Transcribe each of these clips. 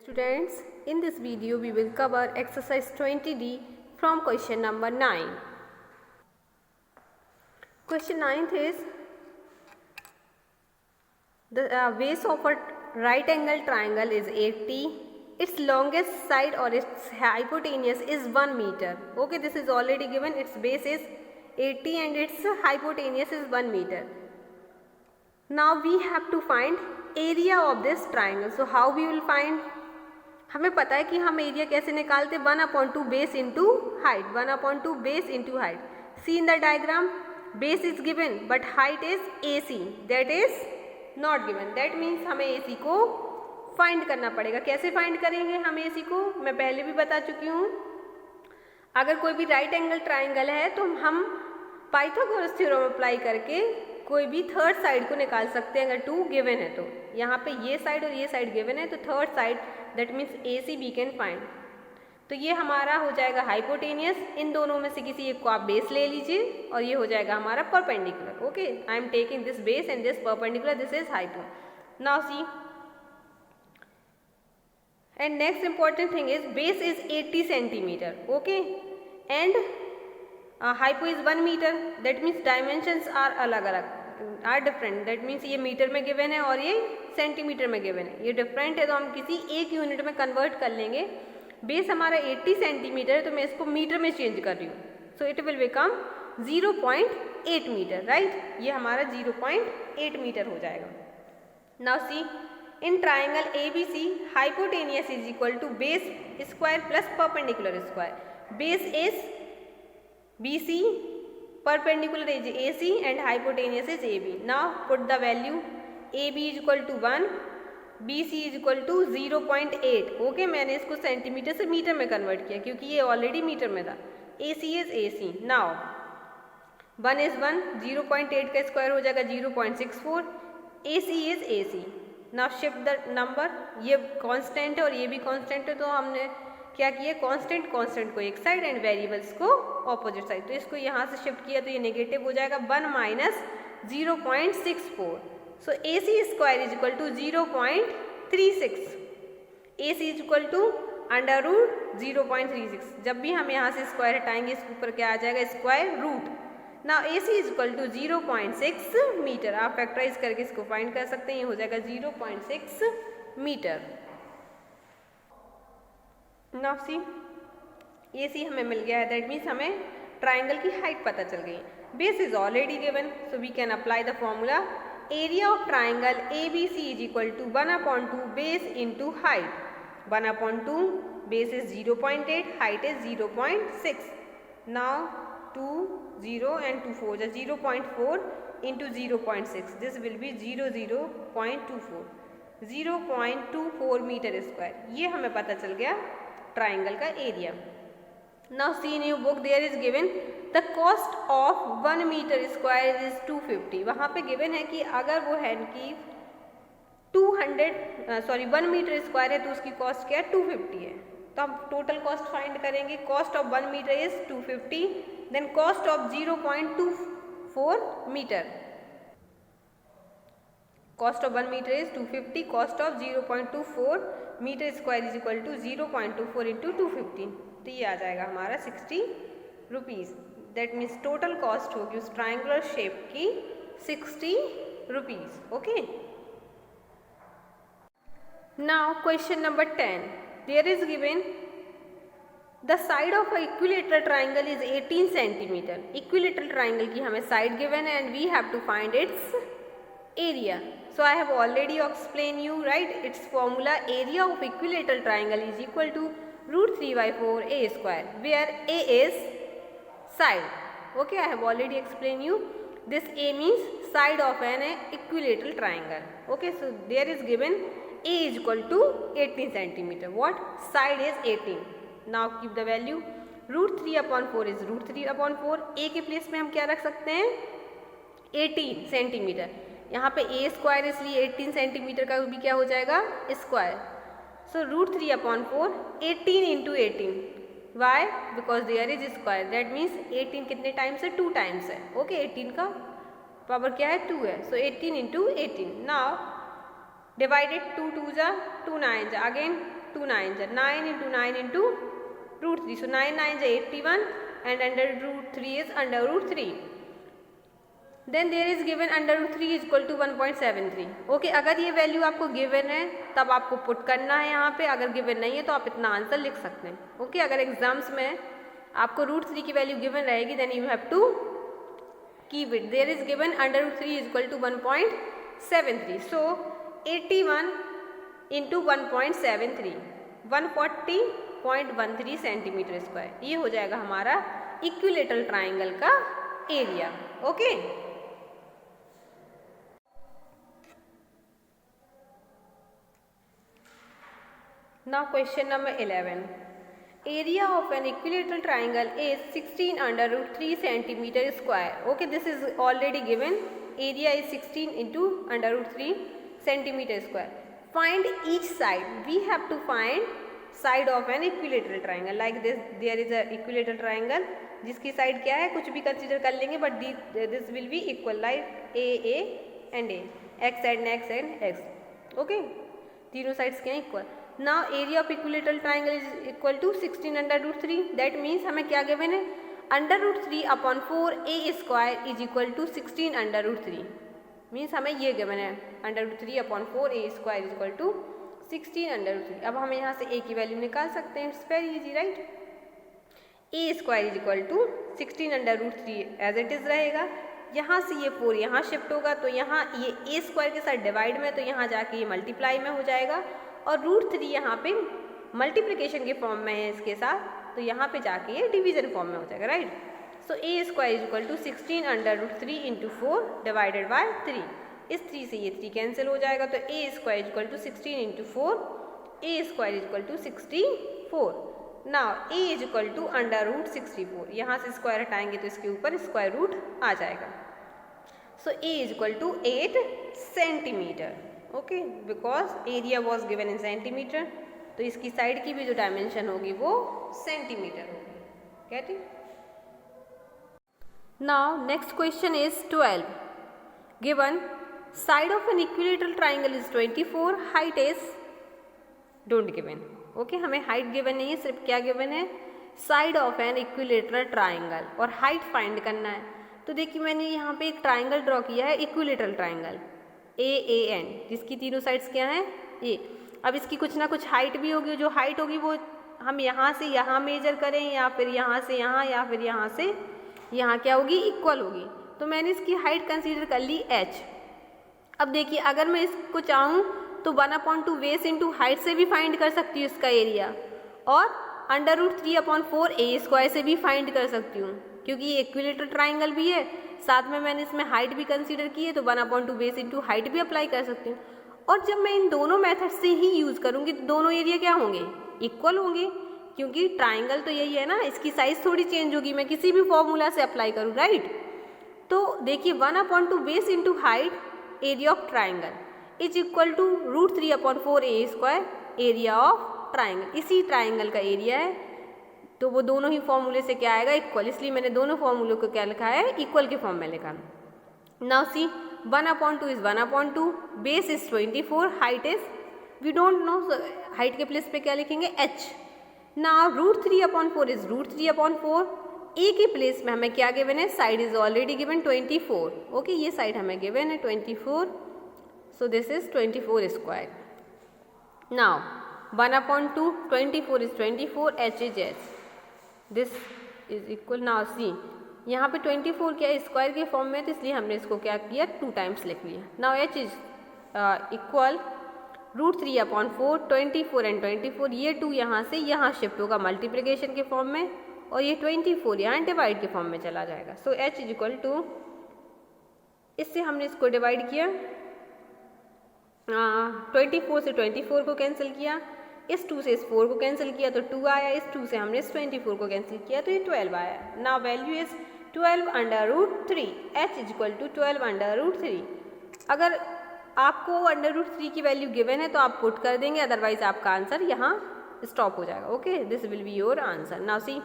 Students, in this video we will cover exercise 20D from question number 9. Question 9th is the base of a right angle triangle is 80. Its longest side or its hypotenuse is 1 meter. Okay, this is already given. Its base is 80 and its hypotenuse is 1 meter. Now we have to find area of this triangle. So how we will find? हमें पता है कि हम area कैसे निकालते, 1/2 base into height, 1/2 base into height. See in the diagram, base is given but height is AC, that is not given. That means हमें AC को find करना पड़ेगा. कैसे फाइंड करेंगे हम AC को, मैं पहले भी बता चुकी हूँ. अगर कोई भी राइट एंगल ट्राइंगल है तो हम पाइथागोरस थ्योरम अप्लाई करके कोई भी थर्ड साइड को निकाल सकते हैं. अगर 2 गिवन है तो यहाँ पे ये साइड और ये साइड गिवन है तो third side that means AC we can find. तो ये हमारा हो जाएगा हाइपोटेनियस. इन दोनों में से किसी एक को आप बेस ले लीजिए और ये हो जाएगा हमारा perpendicular. Okay, I am taking this base and this perpendicular, this is hypo. Now see, and next important thing is base is 80 centimetre. Okay, and hypo is 1 metre. That means dimensions are अलग अलग, are different. That means ये metre में given है और ये centimetre में given है. ये डिफरेंट है तो हम किसी एक यूनिट में कन्वर्ट कर लेंगे. बेस हमारा 80 सेंटीमीटर है तो मैं इसको मीटर में चेंज कर रही हूँ. So it will become 0.8 metre. Right, ये हमारा 0.8 मीटर हो जाएगा. Now see, in triangle ABC hypotenuse is equal to base square plus perpendicular square. Base is BC, perpendicular is AC and hypotenuse is AB. Now put the value. AB is equal to 1, BC is equal to 0.8. Okay, मैंने इसको centimetre से metre में convert किया क्योंकि ये already metre में था. AC is AC. Now 1 is 1, 0.8 का स्क्वायर हो जाएगा 0.64. AC is AC. Now shift the number. ये कांस्टेंट है और ये भी कांस्टेंट है तो हमने क्या किया, कांस्टेंट को एक साइड एंड वेरिएबल्स को ऑपोजिट साइड. तो इसको यहाँ से शिफ्ट किया तो ये नेगेटिव हो जाएगा 1 minus 0.64. So AC square is equal to 0.36. AC is equal to under root 0.36. जब भी हम यहाँ से स्क्वायर हटाएंगे इसके ऊपर क्या आ जाएगा, स्क्वायर रूट. ना AC is equal to 0.6 metre. आप फैक्टराइज करके इसको फाइंड कर सकते हैं. ये हो जाएगा 0.6 मीटर. नाउ सी, AC हमें मिल गया है. दैट मीन्स हमें ट्राइंगल की हाइट पता चल गई. Base is already given so we can apply the formula. Area of triangle ABC is equal to 1/2 base into height. 1/2 base is 0.8, height is 0.6. Now 2 0 and 2 4 is 0.4 into 0.6. This will be 0.24. 0.24 metre square. ये हमें पता चल गया triangle का area. Now see in your book there is given the cost of 1 metre square is 250. वहाँ पे given है कि अगर वो है कि 1 मीटर स्क्वायर है तो उसकी कॉस्ट क्या है, 250 है. तो हम टोटल कॉस्ट फाइंड करेंगे. Cost of 1 metre is 250. Then cost of 0.24 metre. Cost of 1 metre is 250. Cost of 0.24 metre square is equal to 0.24 into 250. तो ये आ जाएगा हमारा 60 rupees. That means total cost होगी उस ट्राइंगुलर शेप की 60 rupees. Okay, now question number 10. There is given the side of equilateral triangle is 18 centimetre. Equilateral triangle की हमें साइड गिवन है and we have to find its area. So I have already explained you, right? Its formula, area of equilateral triangle is equal to √3/4 A square, where A is side. Okay, I have already explained you. This A means side of an equilateral triangle. Okay, so there is given A is equal to 18 centimeter. What? Side is 18. Now keep the value. √3/4 is √3/4. A के place में हम क्या रख सकते हैं, 18 centimetre. यहाँ पे A square इसलिए 18 सेंटीमीटर का भी क्या हो जाएगा, square. So √3/4 18 into 18. Why? Because there is square. That means 18 कितने टाइम्स है, 2 टाइम्स है. ओके, 18 का पावर क्या है, 2 है. सो 18 इंटू 18. नाउ डिवाइडेड 2 2 जा 2 9 जा, अगेन 2 9 जा 9 into 9 into root 3. So 9 9 जा 81 and under root 3 is under root 3. Then there is given under root 3 is equal to 1.73. Okay, अगर ये वैल्यू आपको गिवन है तब आपको पुट करना है यहाँ पे, अगर गिवन नहीं है तो आप इतना आंसर लिख सकते हैं. ओके, अगर एग्जाम्स में आपको रूट 3 की वैल्यू गिवन रहेगी then you have to keep it. There is given under root 3 is equal to 1.73. So 81 into 1.73 140.13 centimetre square, ये हो जाएगा हमारा इक्विलेटरल ट्राइंगल का area. Okay, now question number 11. Area of an equilateral triangle is 16 under root 3 centimeter square. Okay, this is already given. Area is 16 into under root 3 centimeter square. Find each side. We have to find side of an equilateral triangle. Like this, there is a equilateral triangle. जिसकी side क्या है कुछ भी consider कर लेंगे, but this will be equal like A and A, X side X and X. Okay, तीनों sides के हैं equal. Now area of equilateral triangle is equal to 16 under root 3. That means हमें क्या गिवन है, under root 3 upon 4 A square is equal to 16 under root 3. Means हमें ये given है under root 3 upon 4 A square is equal to 16 under root 3. अब हम यहाँ से ए की वैल्यू निकाल सकते हैं. It's very easy, right. A square is equal to 16 under root 3 as it is रहेगा. यहाँ से ये 4 यहाँ शिफ्ट होगा तो यहाँ ये ए स्क्वायर के साथ डिवाइड में, तो यहाँ जाके ये मल्टीप्लाई में हो जाएगा. और रूट 3 यहाँ पे मल्टीप्लिकेशन के फॉर्म में है इसके साथ, तो यहाँ पे जाके ये डिवीजन फॉर्म में हो जाएगा, right. So A square is equal to 16 under root 3 into 4 divided by 3. इस 3 से ये 3 कैंसिल हो जाएगा, तो a square is equal to 16 into 4, A square is equal to 64. Now a is equal to under root 64. यहाँ से square हटाएंगे तो इसके ऊपर स्क्वायर रूट आ जाएगा. So a is equal to 8 centimetre. Okay, because area was given in centimetre, तो इसकी साइड की भी जो डायमेंशन होगी वो सेंटीमीटर होगी. Get it. Now next question is 12. Given side of an equilateral triangle is 24, height is don't given. Okay, हमें height given नहीं है, सिर्फ क्या गिवन है, side of an equilateral triangle, और हाइट फाइंड करना है. तो देखिए मैंने यहाँ पे एक ट्राइंगल ड्रॉ किया है, इक्विलेटरल ट्राइंगल ए एन, जिसकी तीनों साइड्स क्या हैं ए. अब इसकी कुछ ना कुछ हाइट भी होगी, जो हाइट होगी वो हम यहाँ से यहाँ मेजर करें या फिर यहाँ से यहाँ या फिर यहाँ से यहाँ क्या होगी, इक्वल होगी. तो मैंने इसकी हाइट कंसीडर कर ली h. अब देखिए अगर मैं इसको चाहूँ तो 1/2 बेस इंटू हाइट से भी फाइंड कर सकती हूँ इसका एरिया, और अंडर रूट 3 अपॉन 4 ए स्क्वायर से भी फाइंड कर सकती हूँ, क्योंकि ये इक्विलेटरल ट्राइंगल भी है, साथ में मैंने इसमें हाइट भी कंसीडर की है, तो 1/2 बेस इंटू हाइट भी अप्लाई कर सकती हूँ. और जब मैं इन दोनों मेथड से ही यूज़ करूँगी तो दोनों एरिया क्या होंगे, इक्वल होंगे, क्योंकि ट्राइंगल तो यही है ना, इसकी साइज थोड़ी चेंज होगी, मैं किसी भी फॉर्मूला से अप्लाई करूँ, राइट. तो देखिए 1/2 base into height area of triangle is equal to root 3 upon 4 A square area of triangle. इसी ट्राइंगल का एरिया है, तो वो दोनों ही फॉर्मूले से क्या आएगा, इक्वल. इसलिए मैंने दोनों फॉर्मूलों को क्या लिखा है, इक्वल के फॉर्म में लिखा. Now see 1/2 is 1/2, base is 24, height is we don't know, height के प्लेस पे क्या लिखेंगे h. Now root 3 upon 4 is root 3 upon 4. A के प्लेस में हमें क्या गिवन है, side is already given 24. Okay, ये साइड हमें गिवन है 24, so this is 24 square. Now 1/2, 24 is 24, h is h. This is equal. Now see, यहाँ पे 24 क्या स्क्वायर के फॉर्म में, तो इसलिए हमने इसको क्या किया 2 टाइम्स लिख लिया. Now h is equal root 3 upon 4, 24 and 24, ये 2 यहाँ से यहाँ शिफ्ट होगा मल्टीप्लिकेशन के फॉर्म में, और ये 24 यहाँ डिवाइड के फॉर्म में चला जाएगा. सो h इज इक्वल टू, इससे हमने इसको डिवाइड किया, 24 से 24 को कैंसिल किया, इस 2 से इस 4 को कैंसिल किया तो 2 आया, इस 2 से हमने इस 24 को कैंसिल किया तो ये 12 आया. Now value is 12 under root 3. h is equal to 12 under root 3. अगर आपको अंडर रूट 3 की वैल्यू गिवन है तो आप पुट कर देंगे, अदरवाइज आपका आंसर यहाँ स्टॉप हो जाएगा. Okay, this will be your answer. Now see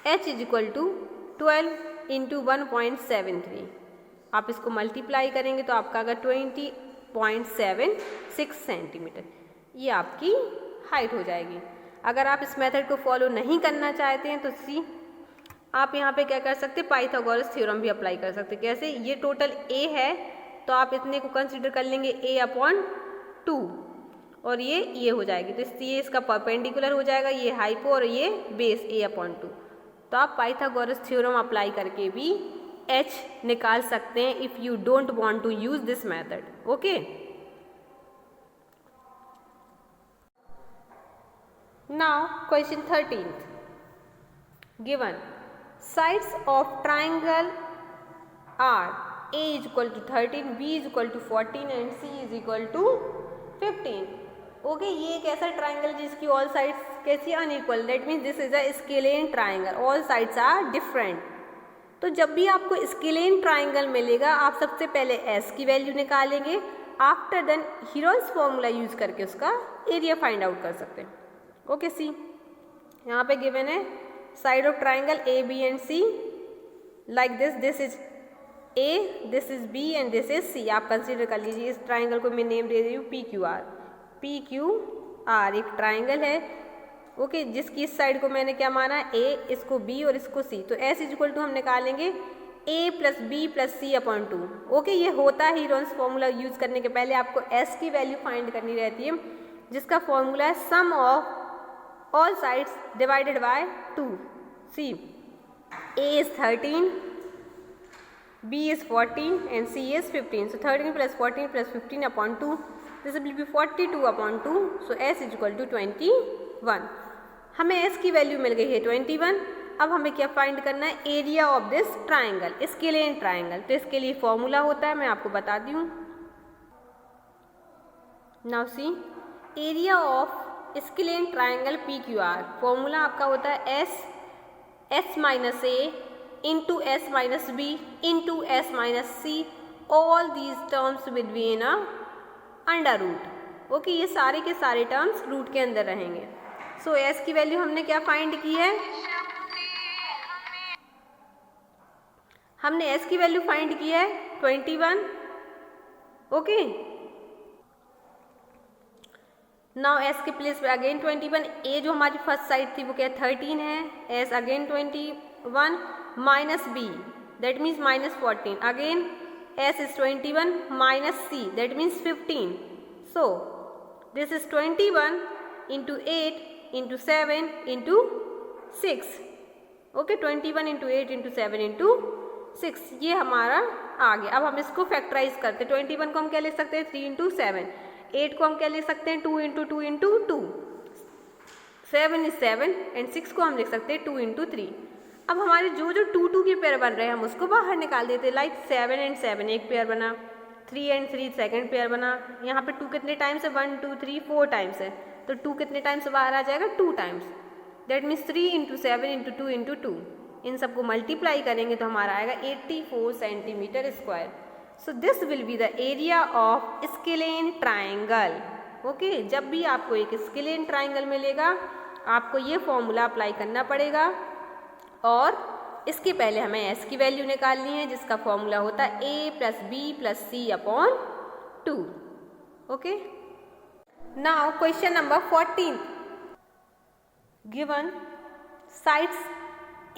h is equal to 12 into 1.73. आप इसको मल्टीप्लाई करेंगे तो आपका अगर 20.76 सेंटीमीटर, ये आपकी हाइट हो जाएगी। अगर आप इस मेथड को फॉलो नहीं करना चाहते हैं तो सी आप यहाँ पे क्या कर सकते हैं, पाइथागोरस थ्योरम भी अप्लाई कर सकते हैं। कैसे, ये टोटल ए है तो आप इतने को कंसीडर कर लेंगे a/2 और ये हो जाएगी, तो ये इसका परपेंडिकुलर हो जाएगा, ये हाइपो और ये बेस a/2। तो आप पाइथागोरस थ्योरम अप्लाई करके भी h निकाल सकते हैं if you don't want to use this method. Okay, now question 13th given sides of triangle are a is equal to 13, b is equal to 14 and c is equal to 15। Okay, ये एक ऐसा triangle जिसकी all sides कैसी unequal, that means this is a scalene triangle, all sides are different. तो जब भी आपको scalene triangle मिलेगा आप सबसे पहले s की वैल्यू निकालेंगे, after then Heron's formula use करके उसका एरिया फाइंड आउट कर सकते हैं। ओके, सी यहाँ पे गिवन है side of triangle A B and C like this is A, this is B and this is C. आप कंसीडर कर लीजिए, इस ट्राइंगल को मैं नेम दे रही हूँ PQR। PQR एक ट्राइंगल है, ओके, जिसकी इस साइड को मैंने क्या माना, ए, इसको बी और इसको सी। तो S इज इक्वल टू हम निकालेंगे a plus B plus c/2। Okay, ये होता है हीरोन्स फॉर्मूला यूज करने के पहले आपको S की वैल्यू फाइंड करनी रहती है, जिसका फॉर्मूला है sum of all sides divided by 2। See, a is 13, b is 14 and c is 15। So 13 plus 14 plus 15 upon 2, this will be 42 upon 2। So s is equal to 21। हमें s की value मिल गई है 21। अब हमें क्या फाइंड करना है, area of this triangle, scalene triangle. तो इसके लिए फॉर्मूला होता है, मैं आपको बताती हूँ। Now see, area of scalene triangle PQR, formula आपका होता है S minus A into S minus B into S minus C, all these terms will be in a under root. Okay, ये सारे के सारे टर्म्स रूट के अंदर रहेंगे। सो S की वैल्यू हमने क्या फाइंड की है, हमने S की वैल्यू फाइंड की है 21। ओके, नाउ S के प्लेस पे अगेन 21, A जो हमारी फर्स्ट साइड थी वो क्या 13 है, S again 21 minus B that means minus 14, again S is 21 minus C that means 15। So this is 21 into 8 into 7 into 6। Okay, 21 into 8 into 7 into 6, ये हमारा आ गया। अब हम इसको फैक्टराइज करते हैं। 21 को हम क्या लिख सकते हैं, 3 इंटू 7, 8 को हम क्या लिख सकते हैं, 2 इंटू 2 इंटू 2, 7 इज 7 एंड 6 को हम लिख सकते हैं 2 इंटू 3। अब हमारे जो 2 के पेयर बन रहे हैं हम उसको बाहर निकाल देते हैं। लाइक 7 एंड 7 एक पेयर बना, 3 एंड 3 सेकेंड पेयर बना। यहाँ पे 2 कितने टाइम्स है, 1 2 3 4 टाइम्स है, तो 2 कितने टाइम्स बाहर आ जाएगा, 2 times. That means 3 into 7 into 2 into 2, इन सबको मल्टीप्लाई करेंगे तो हमारा आएगा 84 centimetre square. So this will be the area of scalene triangle. Okay, जब भी आपको एक स्केलेन ट्राइंगल मिलेगा आपको ये फॉर्मूला अप्लाई करना पड़ेगा और इसके पहले हमें S की वैल्यू निकालनी है, जिसका फॉर्मूला होता है a plus B plus C upon 2। Okay, now question number 14 given sides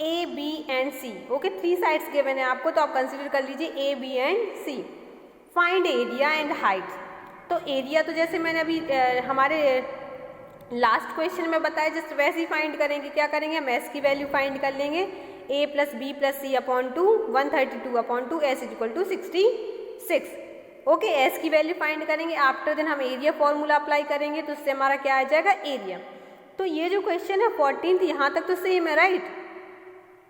A B and C. Okay, 3 sides given है आपको, तो आप कंसिडर कर लीजिए A B and C. Find area and height. तो एरिया तो जैसे मैंने अभी हमारे लास्ट क्वेश्चन में बताया जस्ट वैसे ही फाइंड करेंगे। क्या करेंगे, हम S की वैल्यू फाइंड कर लेंगे, a plus B plus C upon 2, 132 upon 2, S is equal to 66। Okay, S की वैल्यू फाइंड करेंगे, आफ्टर देन हम एरिया फॉर्मूला अप्लाई करेंगे, तो उससे हमारा क्या आ जाएगा, एरिया। तो ये जो क्वेश्चन है 14 यहाँ तक तो सेम है, राइट।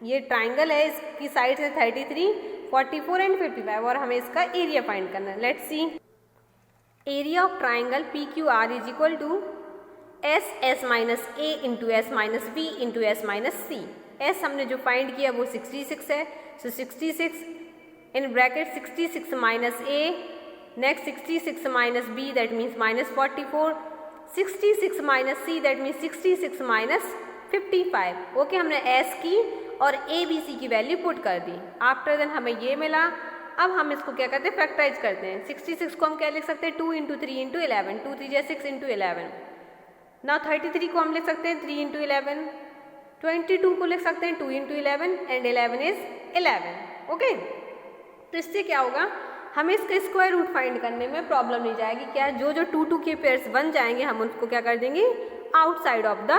ये ट्राइंगल है, इसकी साइड है 33, 44 एंड 55 और हमें इसका एरिया फाइंड करना है। Let's see, area of triangle PQR is equal to S minus A into S minus B into S minus C. S हमने जो फाइंड किया वो 66 है, so 66 in bracket 66 minus A, next 66 minus B that means minus 44, 66 minus C that means 66 minus 55। Okay, हमने S की और ABC की value put कर दी, आफ्टर देन हमें ये मिला। अब हम इसको क्या करते हैं, फैक्टराइज करते हैं। 66 को हम क्या लिख सकते हैं, 2 इंटू 3 इंटू 11, 2 3 6 इंटू 11, नाउ 33 को हम लिख सकते हैं 3 इंटू 11, 22 को लिख सकते हैं 2 इंटू 11 एंड 11 इज 11। ओके, तो इससे क्या होगा, हमें इसका स्क्वायर रूट फाइंड करने में प्रॉब्लम नहीं जाएगी। क्या, जो जो 2 2 के पेयर्स बन जाएंगे हम उनको क्या कर देंगे, outside of the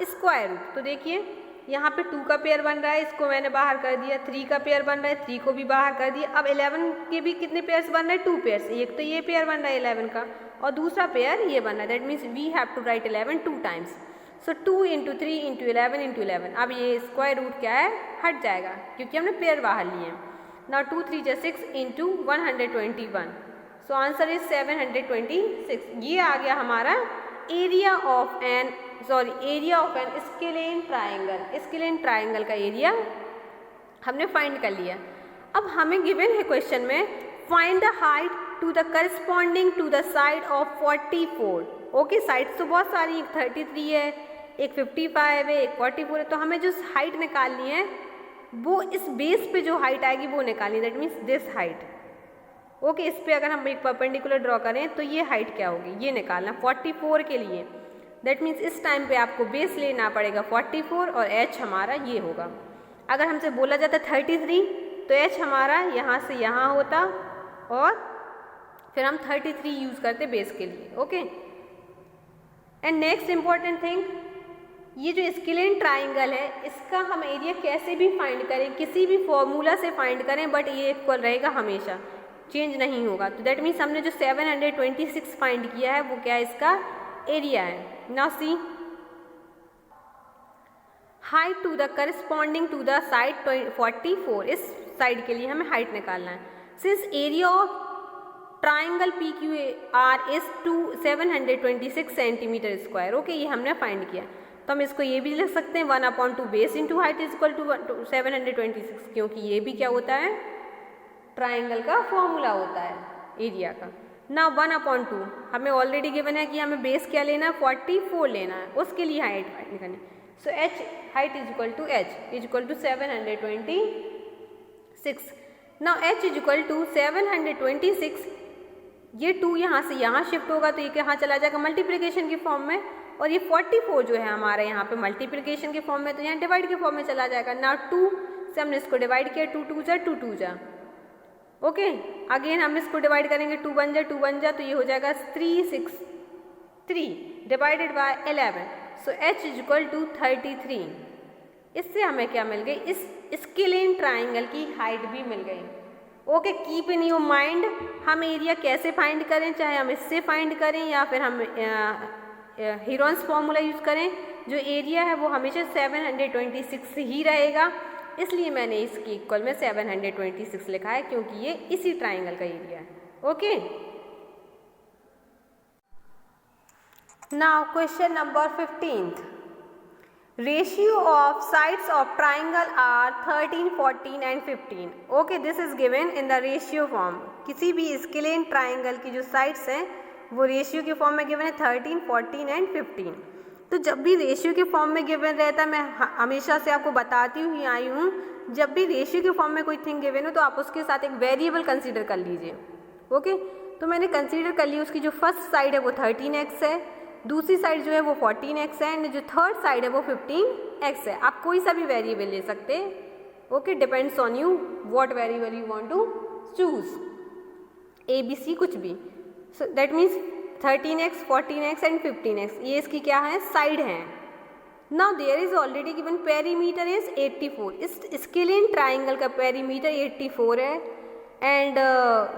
square root. तो देखिए यहाँ पे 2 का पेयर बन रहा है, इसको मैंने बाहर कर दिया, 3 का पेयर बन रहा है, 3 को भी बाहर कर दिया। अब 11 के भी कितने पेयर्स बन रहे हैं, 2 पेयर्स। एक तो ये पेयर बन रहा है 11 का और दूसरा पेयर ये बन रहा है, that means we have to write 11 2 times. So 2 into 3 into 11 into 11। अब ये स्क्वायर रूट क्या है, हट जाएगा क्योंकि हमने पेयर बाहर लिए हैं। नाउ 2 3 जा 6 इंटू 121। So answer is 726। ये आ गया हमारा area of an scalene triangle. Scalene triangle का एरिया हमने फाइंड कर लिया। अब हमें गिवन है क्वेश्चन में, find the height to the corresponding to the side of 44। Okay, sides तो बहुत सारी, एक 33 है, एक 55 है, एक 44 है। तो हमें जो हाइट निकालनी है वो इस बेस पे जो हाइट आएगी वो निकालनी, that means this height. Okay, इस पे अगर हम एक परपेंडिकुलर ड्रॉ करें तो ये हाइट क्या होगी, ये निकालना 44 के लिए। दैट मीन्स इस टाइम पे आपको बेस लेना पड़ेगा 44 और h हमारा ये होगा। अगर हमसे बोला जाता 33 तो h हमारा यहाँ से यहाँ होता और फिर हम 33 यूज़ करते बेस के लिए। Okay, and next important thing, ये जो स्केलेन ट्राइंगल है इसका हम एरिया कैसे भी फाइंड करें, किसी भी फॉर्मूला से फाइंड करें, बट ये इक्वल रहेगा हमेशा, चेंज नहीं होगा। तो दैट मीन्स हमने जो 726 फाइंड किया है वो क्या है, इसका एरिया है। Now see, height to the corresponding to the side 44, इस साइड के लिए हमें हाइट निकालना है। Since area of triangle PQR is 726 centimetre square. Okay, ये हमने फाइंड किया। तो हम इसको ये भी लिख सकते हैं 1/2 base into height is equal to 726, क्योंकि ये भी क्या होता है, ट्राइंगल का फॉर्मूला होता है एरिया का। ना 1/2 हमें ऑलरेडी गिवन है कि हमें बेस क्या लेना है, 44 लेना है, उसके लिए हाइट फाइंड करनी। So h height is equal to h is equal to 726। Now h is equal to 726, ये 2 यहाँ से यहाँ शिफ्ट होगा तो ये कहाँ चला जाएगा, मल्टीप्लिकेशन के फॉर्म में, और ये 44 जो है हमारे यहाँ पे मल्टीप्लिकेशन के फॉर्म में, तो यहाँ डिवाइड के फॉर्म में चला जाएगा। ना 2 से हमने इसको डिवाइड किया, 2 2 जा 2 2 जा। ओके, अगेन हम इसको डिवाइड करेंगे, 2 1 जा 2 1 जा, तो ये हो जाएगा 363 divided by 11। So h is equal to 33। इससे हमें क्या मिल गई, इस स्केलेन ट्राइंगल की हाइट भी मिल गई। Okay, keep in your mind, हम एरिया कैसे फाइंड करें, चाहे हम इससे फाइंड करें या फिर हम हीरोन्स फॉर्मूला यूज़ करें, जो एरिया है वो हमेशा 726 ही रहेगा। इसलिए मैंने इसकी इक्वल में 726 लिखा है, क्योंकि ये इसी ट्राइंगल का एरिया है। Okay, now question number 15th, ratio of sides of triangle are 13, 14 and 15। Okay, this is given in the ratio form. किसी भी स्केलेन ट्राइंगल की जो साइड्स हैं वो रेशियो के फॉर्म में गिवन है 13, 14 एंड 15। तो जब भी रेशियो के फॉर्म में गिवन रहता है, मैं हमेशा से आपको बताती हुई आई हूँ, जब भी रेशियो के फॉर्म में कोई थिंग गिवन हो तो आप उसके साथ एक वेरिएबल कंसीडर कर लीजिए। ओके, तो मैंने कंसीडर कर लिया, उसकी जो फर्स्ट साइड है वो 13x है, दूसरी साइड जो है वो 14x है, एंड जो थर्ड साइड है वो 15x है। आप कोई सा भी वेरिएबल ले सकते हैं। Okay, depends on you what variable you want to choose, ABC कुछ भी। So that means 13x, 14x and 15x, ये इसकी क्या है, साइड है। Now there is already given perimeter is 84। इस स्केलेन ट्राइंगल का पेरीमीटर 84 है, एंड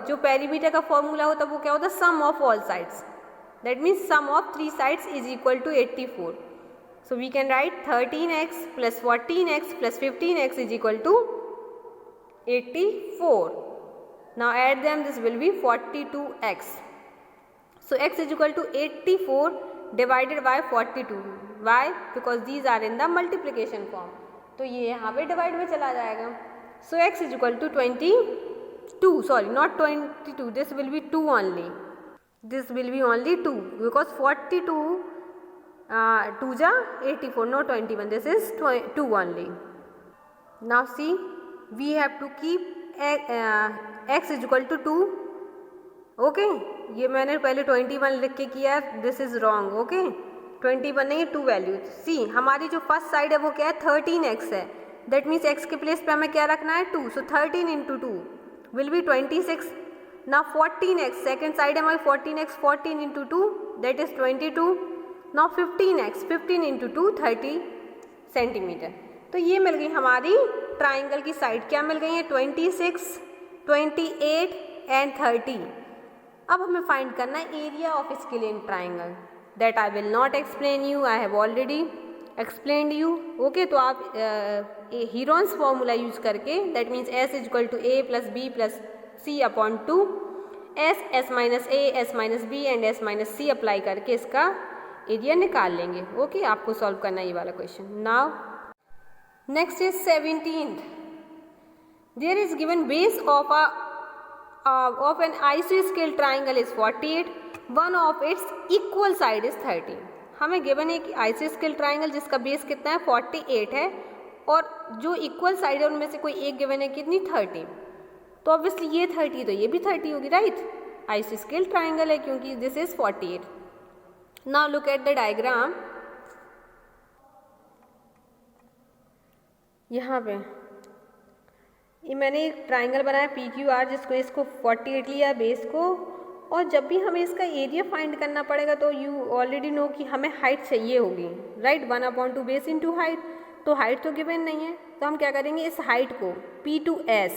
जो पेरीमीटर का फॉर्मूला होता है वो क्या होता है, sum of all sides, that means sum of 3 sides is equal to 84। So we can write 13x plus 14x plus 15x is equal to 84. Now add them, this will be 42x. So x is equal to 84 divided by 42. Why? Because these are in the multiplication form. तो ये यहाँ पे divide में चला जाएगा. So x is equal to 22. Sorry, not 22. This will be 2 only. This will be only 2 because 42 2 ja 84, no 21. This is 2 only. Now see, we have to keep x is equal to 2. Okay, ये मैंने पहले 21 लिख के किया, this is wrong. Okay, 20 बनेंगे 2 value. सी हमारी जो first side है वो क्या है 13x है, दैट मीन्स x के प्लेस पे हमें क्या रखना है 2, सो 13 इंटू 2 विल बी 26। ना 14x सेकेंड साइड है हमारी 14x, 14 इंटू 2 दैट इज 22। ना 15x 15 इंटू 2 30 सेंटीमीटर। तो ये मिल गई हमारी ट्राइंगल की साइड, क्या मिल गई है 26, 28 एंड 30। अब हमें फाइंड करना है area of scalene triangle, that I will not explain you, I have already explained you. Okay, तो आप हीरोन्स फॉर्मूला यूज करके that means S is equal to A plus B plus C upon 2, S minus A, S minus B and S minus C apply करके इसका area निकाल लेंगे। Okay, आपको solve करना है ये वाला question. Now next is 17th, there is given base of an isosceles triangle is 48, one of its equal side is 30। हमें गिवन है कि isosceles ट्राइंगल जिसका बेस कितना है 48 है और जो इक्वल साइड है उनमें से कोई एक गिवन है कितनी 30, तो ऑब्वियसली ये 30 तो ये भी 30 होगी, राइट। आइसोस्केल ट्राइंगल है क्योंकि this is 48। Now look at the diagram, यहाँ पे ये मैंने एक ट्राइंगल बनाया PQR जिसको इसको 48 लिया बेस को, और जब भी हमें इसका एरिया फाइंड करना पड़ेगा तो यू ऑलरेडी नो कि हमें हाइट चाहिए होगी, राइट। 1/2 बेस इंटू हाइट, तो हाइट तो गिवन नहीं है, तो हम क्या करेंगे इस हाइट को P2S,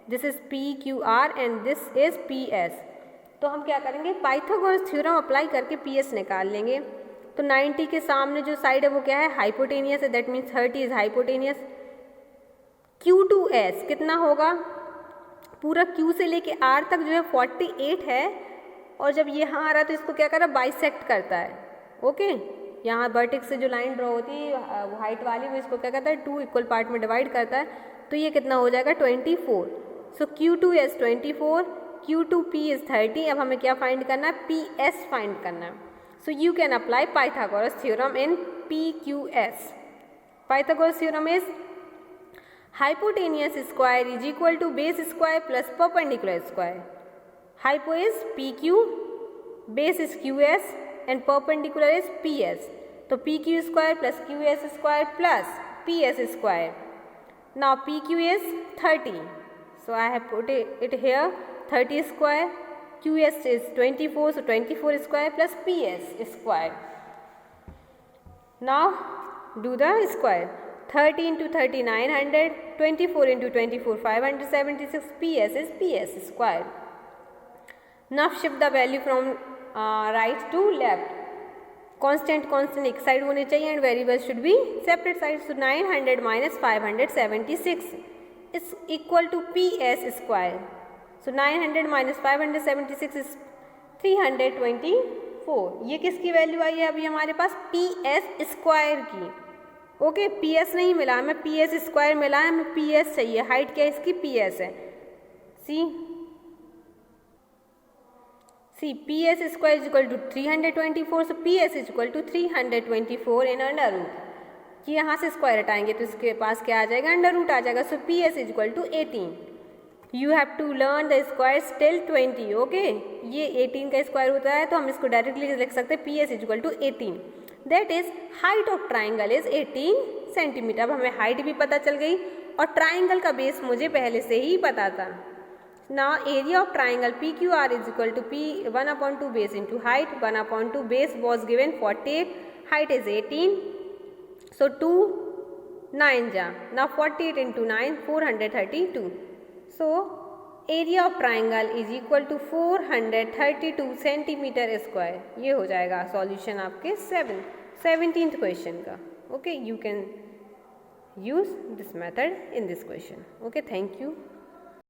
this is PQR and this is PS, तो हम क्या करेंगे पाइथागोरस थ्योरम अप्लाई करके PS निकाल लेंगे। तो 90 के सामने जो साइड है वो क्या है हाइपोटेनियस है, that means 30 is hypotenuse. Q2S कितना होगा, पूरा Q से लेके R तक जो है 48 है, और जब ये यहाँ आ रहा है तो इसको क्या कर रहा है बाइसेक्ट करता है। ओके, यहाँ वर्टेक्स से जो लाइन ड्रॉ होती है वो हाइट वाली, वो इसको क्या करता है 2 इक्वल पार्ट में डिवाइड करता है, तो ये कितना हो जाएगा 24। सो Q2S 24, Q2P इज 30। अब हमें क्या फाइंड करना है PS फाइंड करना है। So you can apply Pythagoras theorem in PQS। Pythagoras theorem is hypotenuse square is equal to base square plus perpendicular square. Hypo is PQ, base is QS and perpendicular is PS. So PQ square plus QS square plus PS square. Now PQ is 30. So I have put it here 30 square. QS is 24, so 24 square plus PS square. Now do the square. 30 into 30 900, 24 into 24 576, PS is PS square. Now shift the value from right to left. Constant एक side होने चाहिए and variable should be separate sides. So 900 minus 576 is equal to PS square. So 900 minus 576 is 324. ये किसकी value आई है अभी हमारे पास PS square की। Okay, PS नहीं मिला हमें, PS स्क्वायर मिला है, हमें PS चाहिए। हाइट क्या है इसकी PS है। See PS square is equal to 324, so PS is equal to 324 in under root. कि यहाँ से स्क्वायर हटाएंगे तो इसके पास क्या आ जाएगा अंडर रूट आ जाएगा। So PS is equal to 18। You have to learn the square till 20। Okay, ये 18 का स्क्वायर होता है तो हम इसको डायरेक्टली लिख सकते हैं PS is equal to 18। That is height of triangle is 18 centimetre. अब हमें हाइट भी पता चल गई और ट्राइंगल का बेस मुझे पहले से ही पता था। Now area of triangle PQR is equal to P 1/2 base into height. 1/2 base was given 48, height is 18, so 2 9 जा। Now 48 into 9 432। So area of triangle is equal to 432 centimetre square. ये हो जाएगा सॉल्यूशन आपके 17th क्वेश्चन का। Okay, you can use this method in this question. Okay, thank you.